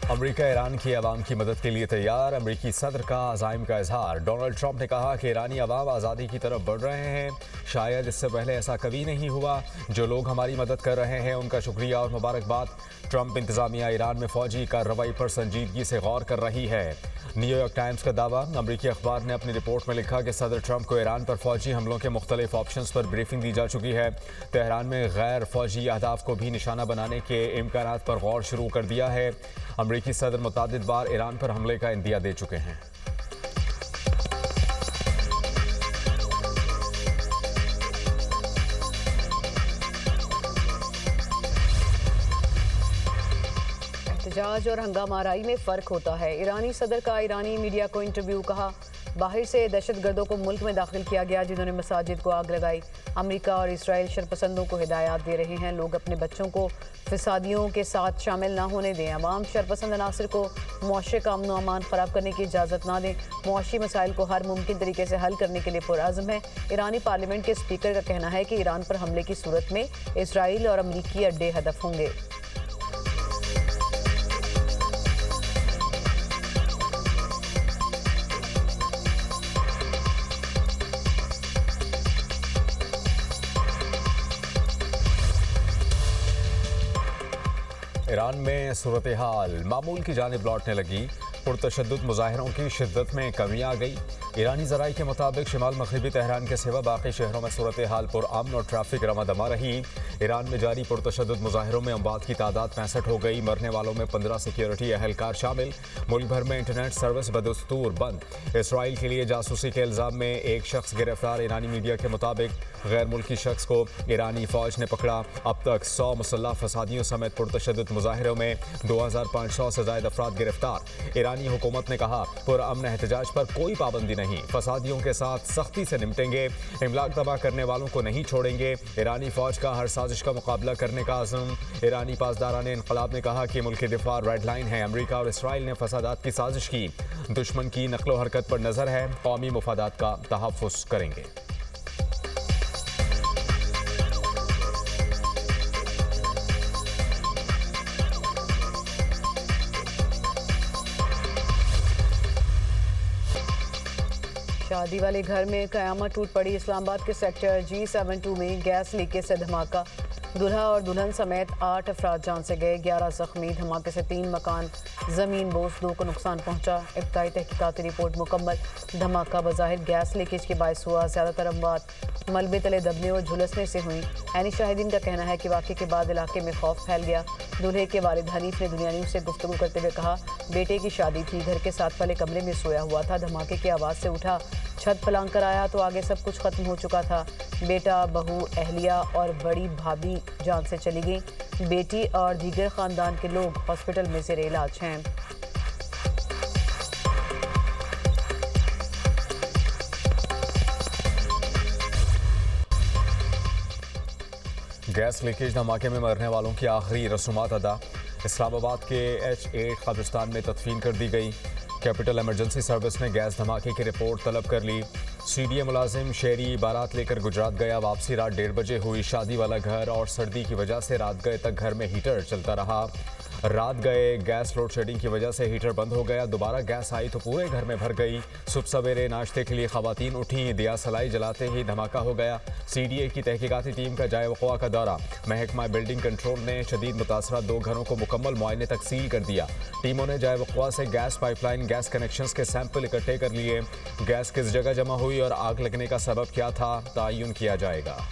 America Iran की आवाम की मदद के लिए तैयार। अमेरिकी सदर का अज़ाइम का इजहार। डोनाल्ड ट्रंप ने कहा कि ईरानी अवाम आज़ादी की तरफ बढ़ रहे हैं। शायद इससे पहले ऐसा कभी नहीं हुआ। जो लोग हमारी मदद कर रहे हैं उनका शुक्रिया और मुबारकबाद। ट्रंप इंतजामिया ईरान में फौजी कार्रवाई पर संजीदगी से गौर कर रही है। न्यूयॉर्क टाइम्स का दावा। अमेरिकी अखबार ने अपनी रिपोर्ट में लिखा कि सदर ट्रंप को ईरान पर फौजी हमलों के मुख्तलिफ ऑप्शंस पर ब्रीफिंग दी जा चुकी है। तेहरान में गैर फौजी अहदाफ को भी निशाना बनाने के इम्कानात पर गौर शुरू कर दिया है। अमेरिकी सदर मुतअद्दिद बार ईरान पर हमले का इंदिया दे चुके हैं। एहतजाज और हंगामाराई में फ़र्क होता है। ईरानी सदर का ईरानी मीडिया को इंटरव्यू। कहा, बाहर से दहशतगर्दों को मुल्क में दाखिल किया गया जिन्होंने मसाजिद को आग लगाई। अमेरिका और इसराइल शरपसंदों को हिदायत दे रहे हैं, लोग अपने बच्चों को फिसादियों के साथ शामिल ना होने दें। अवाम शरपसंद अनासर को मुआशरे का अमन अमान ख़राब करने की इजाज़त ना दें। मुआशी मसाइल को हर मुमकिन तरीके से हल करने के लिए पुरअज़्म है। ईरानी पार्लियामेंट के स्पीकर का कहना है कि ईरान पर हमले की सूरत में इसराइल और अमरीकी अड्डे हदफ होंगे। ईरान में सूरत हाल मामूल की जानिब लौटने लगी। पुरतशद्दुद मुजाहिरों की शिद्दत में कमी आ गई। ईरानी ज़राई के मुताबिक शिमाल मगरबी तेहरान के सिवा बाकी शहरों में सूरत हाल पुरअमन और ट्रैफिक रमादमा रही। ईरान में जारी पुरतशद्दुद मुजाहिरों में अमवात की तादाद 65 हो गई। मरने वालों में 15 सिक्योरिटी एहलकार शामिल। मुल्क भर में इंटरनेट सर्विस बदस्तूर बंद। इसराइल के लिए जासूसी के इल्ज़ाम में एक शख्स गिरफ्तार। ईरानी मीडिया के मुताबिक गैर मुल्की शख्स को ईरानी फ़ौज ने पकड़ा। अब तक 100 मुसल्लह फसादियों समेत पुरतशद्दुद मुजाहिरों में 2500 से ज़ायद अफराद गिरफ्तार। ईरानी हुकूमत ने कहा, पुरअमन एहतजाज पर कोई पाबंदी नहीं, फसादियों के साथ सख्ती से निपटेंगे, इमलाक तबाह करने वालों को नहीं छोड़ेंगे। ईरानी फ़ौज का हर साजिश का मुकाबला करने का अज़्म। ईरानी पासदारान इन्क़लाब ने कहा कि मुल्क दिफा रेड लाइन है। अमरीका और इसराइल ने फसादात की साजिश की। दुश्मन की नकलो हरकत पर नज़र है, कौमी मुफादात का तहफ़्फ़ुज़ करेंगे। शादी वाले घर में कयामत टूट पड़ी। इस्लामाबाद के सेक्टर G72 में गैस लीकेज से धमाका। दूल्हा और दुल्हन समेत 8 अफराद जान से गए, 11 जख्मी। धमाके से 3 मकान ज़मीन बोझ, 2 को नुकसान पहुंचा। इब्तदाई तहकीकाती रिपोर्ट मुकम्मल। धमाका बज़ाहिर गैस लीकेज के बायस हुआ। ज़्यादातर अमवात मलबे तले दबने और झुलसने से हुई। ऐनी शाहिदीन का कहना है कि वाक़े के बाद इलाके में खौफ फैल गया। दूल्हे के वालिद हनीफ ने दुनिया न्यूज़ से गुफ्तगू करते हुए कहा, बेटे की शादी थी, घर के साथ वाले कमरे में सोया हुआ था। धमाके की आवाज़ से उठा, छत पलांग कर आया तो आगे सब कुछ खत्म हो चुका था। बेटा, बहू, अहलिया और बड़ी भाभी जान से चली गई। बेटी और दीगर खानदान के लोग हॉस्पिटल में ज़ेर इलाज हैं। गैस लीकेज धमाके में मरने वालों की आखिरी रसूमात अदा। इस्लामाबाद के H8 कब्रिस्तान में तदफीन कर दी गई। कैपिटल इमरजेंसी सर्विस ने गैस धमाके की रिपोर्ट तलब कर ली। CDA मुलाजिम शहरी बारात लेकर गुजरात गया। वापसी रात 1:30 बजे हुई। शादी वाला घर और सर्दी की वजह से रात गए तक घर में हीटर चलता रहा। रात गए गैस लोड शेडिंग की वजह से हीटर बंद हो गया। दोबारा गैस आई तो पूरे घर में भर गई। सुबह सवेरे नाश्ते के लिए खवातीन उठी। दिया सलाई जलाते ही धमाका हो गया। CDA की तहकीकाती टीम का जाए वक़्वा का दौरा। महकमा बिल्डिंग कंट्रोल ने शदीद मुतासरा 2 घरों को मुकम्मल मुआयने तक सील कर दिया। टीमों ने जाए वक़्वा से गैस पाइपलाइन, गैस कनेक्शंस के सैंपल इकट्ठे कर लिए। गैस किस जगह जमा हुई और आग लगने का सबब क्या था, तयन किया जाएगा।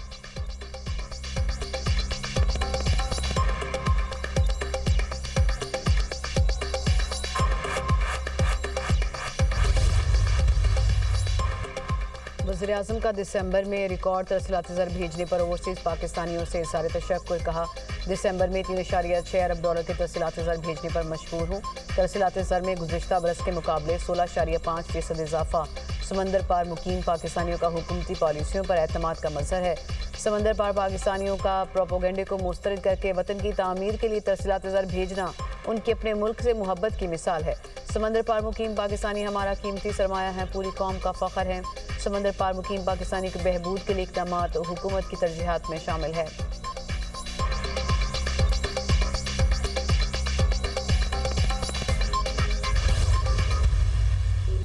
वज़ीर-ए-आज़म का दिसंबर में रिकॉर्ड तरसीलात ज़र भेजने पर ओवरसीज़ पाकिस्तानियों से इज़हार तशक्कुर। कहा, दिसंबर में 3.6 अरब डॉलर के तरसीलात ज़र भेजने पर मशहूर हूँ। तरसीलात ज़र में गुज़िश्ता बरस के मुकाबले 16.5% इजाफा। समंदर पार मुकीम पाकिस्तानियों का हुकूमती पॉलिसियों पर एतमाद का मज़हर है। समंदर पार पाकिस्तानियों का प्रोपोगंडे को मुस्तरद करके वतन की तामीर के लिए तरसीलात ज़र भेजना उनके अपने मुल्क से मोहब्बत की मिसाल है। समंदर पार मुकीम पाकिस्तानी हमारा कीमती सरमाया है, पूरी कौम का फ़ख्र है। समंदर पार मुकीम पाकिस्तानी के बहबूद के लिए इक़दामात हुकूमत की तरजीहात में शामिल है।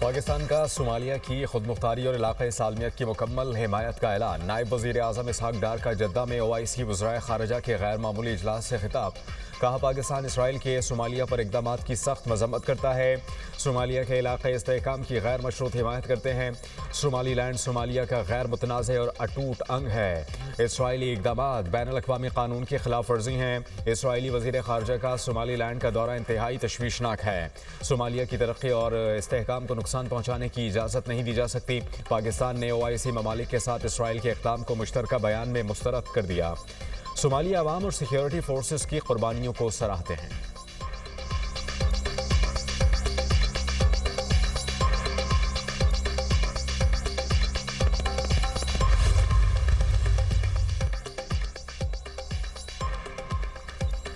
पाकिस्तान का सोमालिया की खुदमुख्तारी और इलाक़ाई सालमियत की मुकम्मल हिमायत का ऐलान। नायब वज़ीर आज़म इसहाक डार का जद्दा में OIC वज़राए ख़ारिजा के गैर मामूली इजलास से खिताब। कहा, पाकिस्तान इसराइल के सोमालिया पर इक़दामात की सख्त मज़म्मत करता है। सोमालिया के इलाक़ाई इस्तेहकाम की गैर मशरूत हिमायत करते हैं। सोमाली लैंड सोमालिया का गैर मुतनाज़ और अटूट अंग है। इसराइली इक़दामात बैनुल-अक़वामी कानून की खिलाफ वर्जी हैं। इसराइली वज़ीर ख़ारिजा का सोमाली लैंड का दौरा इंतहाई तशवीशनाक है। सोमालिया की तरक्की और इस्तेहकाम को नुकसान पहुँचाने की इजाज़त नहीं दी जा सकती। पाकिस्तान ने OIC ममालिक के साथ इसराइल के इक़दाम को मुश्तरका बयान में मुस्तरद कर दिया। सोमाली अवाम और सिक्योरिटी फोर्सेस की कुर्बानियों को सराहते हैं।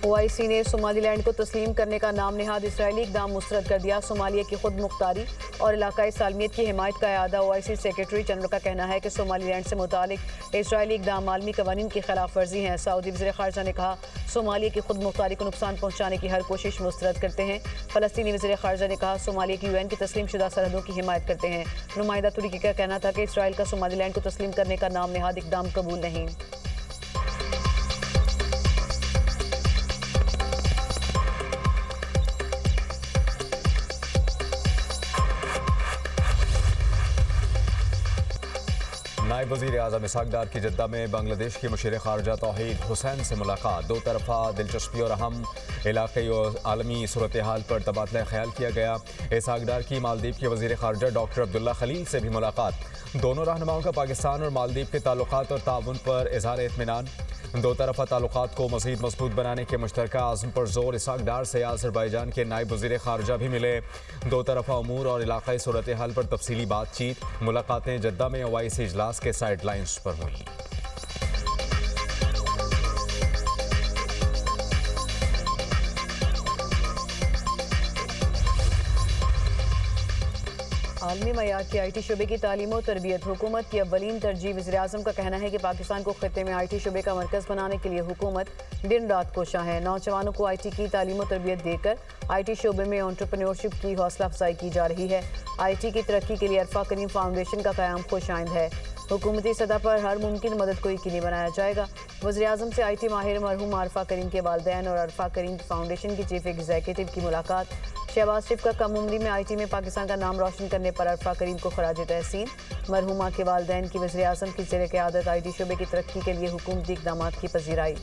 OIC ने सोमालीलैंड को तस्लीम करने का नाम नेहाद इसराइली इक़दाम मुस्तरद कर दिया। सोमालिया की खुद मुख्तारी और इलाकाई सालमियत की हिमायत का इरादा। OIC सेक्रेटरी जनरल का कहना है कि सोमालीलैंड से मुतालिक इसराइली इक़दाम आलमी कवानीन की खिलाफ वर्जी हैं। सऊदी वज़ीर ख़ारिजा ने कहा, सोमालिया की खुद मुख्तारी को नुकसान पहुँचाने की हर कोशिश मुस्तरद करते हैं। फ़लस्तीनी वज़ीर ख़ारिजा ने कहा, सोमालिया की UN की तस्लीम शुदा सरहदों की हिमायत करते हैं। नुमाइंदा तुर्की का कहना था कि इसराइल का सोमालीलैंड को तस्लीम करने का नाम नेहाद इक़दाम कबूल नहीं। नायब वज़ीर आज़म इसहाक डार की जद्दा में बांग्लादेश की मुशीर ख़ारिजा तौहीद हुसैन से मुलाकात। दो तरफ़ा दिलचस्पी और अहम इलाक़ाई और आलमी सूरत हाल पर तबादला ख्याल किया गया। इसहाक डार की मालदीव के वज़ीर ख़ारिजा डॉक्टर अब्दुल्ला खलील से भी मुलाकात। दोनों रहनुमाओं का पाकिस्तान और मालदीव के ताल्लुकात और ताउन पर इज़हार इत्मीनान। दो तरफ़ा ताल्लुकात को मज़ीद मजबूत बनाने के मुश्तरका आज़म पर जोर। इसहाक डार से अज़रबैजान के नायब वज़ीर ख़ारिजा भी मिले। दो तरफ़ा अमूर और इलाक़ाई सूरत हाल पर तफसीली बातचीत। मुलाकातें जद्दा में OIC इजलास के साइड लाइन्स पर हुई। आलमी मयार की IT शुबे की तालीम और तरबियत हुकूमत की अव्वलीन तरजीह। वज़ीर आज़म का कहना है कि पाकिस्तान को खित्ते में IT शुबे का मरकज़ बनाने के लिए हुकूमत दिन रात कोशां है। नौजवानों को IT की तालीम और तरबियत देकर IT शुबे में एंटरप्रेन्योरशिप की हौसला अफजाई की जा रही है। IT की तरक्की के लिए अरफा करीम फाउंडेशन का क़याम खुशाइंद है। हुकूमती सतह पर हर मुमकिन मदद को यकीनी बनाया जाएगा। वज़ीर आज़म से IT माहिर मरहूम अरफा करीम के वालिदैन और अरफा करीम फाउंडेशन की चीफ एग्जीक्यूटिव की मुलाकात। शहबाज शरीफ का कम उम्री में IT में पाकिस्तान का नाम रोशन करने पर अरफा करीम को खराज तहसीन। मरहूमा के वालिदैन की वज़ीर आज़म की ज़ेर क़यादत IT शुबे की तरक्की के लिए हुकूमती इक़दामात की पज़ीराई।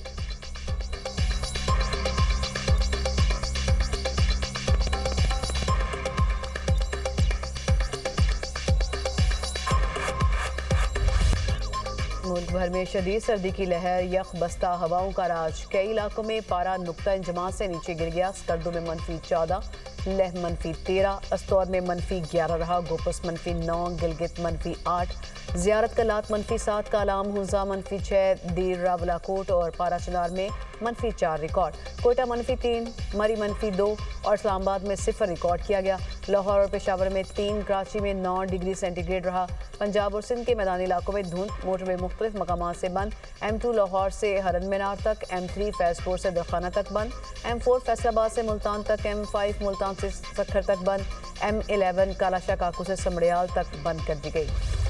मुल्क भर में शदीद सर्दी की लहर, यख बस्ता हवाओं का राज। कई इलाकों में पारा नुक्ता इंजमात से नीचे गिर गया। स्कर्दो में -14, लेह -13, अस्तौर में -11 रहा। गोपस -9, गिलगित -8, ज़ियारत कलात -7, कालाम हुंजा -6, दीर रावलाकोट और पाराचनार में -4 रिकॉर्ड। कोयटा -3, मरी -2 और इस्लामाबाद में 0 रिकॉर्ड किया गया। लाहौर और पेशावर में 3, कराची में 9 डिग्री सेंटीग्रेड रहा। पंजाब और सिंध के मैदानी इलाकों में धुंध। मोटरवे मुख्तलिफ मकामात से बंद। M2 लाहौर से हरन मीनार तक, M3 फैज़पुर से दरखाना तक बंद, M4 फैसलाबाद से मुल्तान तक, M5 मुल्तान से सखर तक बंद, M11 कालाशाह काकू से समड़ियाल तक बंद कर दी गई।